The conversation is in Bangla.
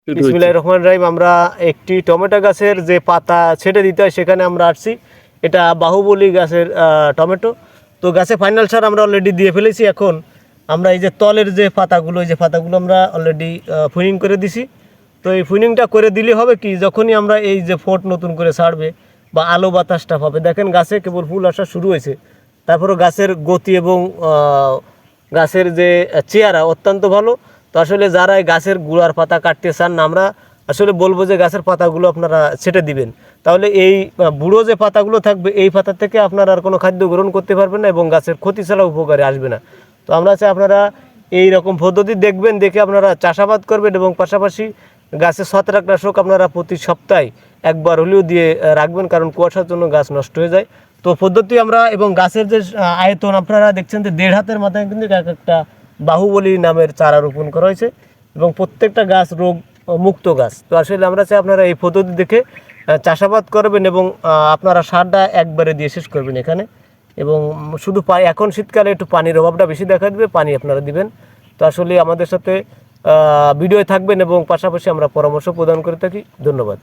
বিসমিল্লাহির রহমানির রহিম। আমরা একটি টমেটো গাছের যে পাতা ছেটে দিতে হয় সেখানে আমরা আসছি। এটা বাহুবলী গাছের টমেটো। তো গাছে ফাইনাল সার আমরা অলরেডি দিয়ে ফেলেছি। এখন আমরা এই যে তলের যে পাতাগুলো, এই যে পাতাগুলো আমরা অলরেডি ফুইনিং করে দিছি। তো এই ফুইনিংটা করে দিলে হবে কি, যখনই আমরা এই যে ফোট নতুন করে ছাড়বে বা আলো বাতাসটা পাবে, দেখেন গাছে কেবল ফুল আসা শুরু হয়েছে, তারপরেও গাছের গতি এবং গাছের যে চেহারা অত্যন্ত ভালো। তো আসলে যারা এই গাছের গুঁড়ার পাতা কাটতে চান না, আমরা আসলে বলবো যে গাছের পাতাগুলো আপনারা ছেটে দিবেন। তাহলে এই বুড়ো যে পাতাগুলো থাকবে, এই পাতা থেকে আপনারা আর কোনো খাদ্য গ্রহণ করতে পারবেন না এবং গাছের ক্ষতি ছাড়া উপকারে আসবে না। তো আমরা চাই আপনারা এই রকম পদ্ধতি দেখবেন, দেখে আপনারা চাষাবাদ করবেন এবং পাশাপাশি গাছে ছত্রাকনাশক আপনারা প্রতি সপ্তাহে একবার হলেও দিয়ে রাখবেন, কারণ কুয়াশার জন্য গাছ নষ্ট হয়ে যায়। তো পদ্ধতি আমরা এবং গাছের যে আয়তন আপনারা দেখছেন যে 1.5 হাতের মাথায় কিন্তু এক একটা বাহুবলী নামের চারা রোপণ করা হয়েছে এবং প্রত্যেকটা গাছ রোগ মুক্ত গাছ। তো আসলে আমরা চাই আপনারা এই পদ্ধতি দেখে চাষাবাদ করবেন এবং আপনারা সারটা একবারে দিয়ে শেষ করবেন এখানে। এবং শুধু এখন শীতকালে একটু পানির অভাবটা বেশি দেখা দেবে, পানি আপনারা দিবেন। তো আসলে আমাদের সাথে ভিডিওয়ে থাকবেন এবং পাশাপাশি আমরা পরামর্শ প্রদান করে থাকি। ধন্যবাদ।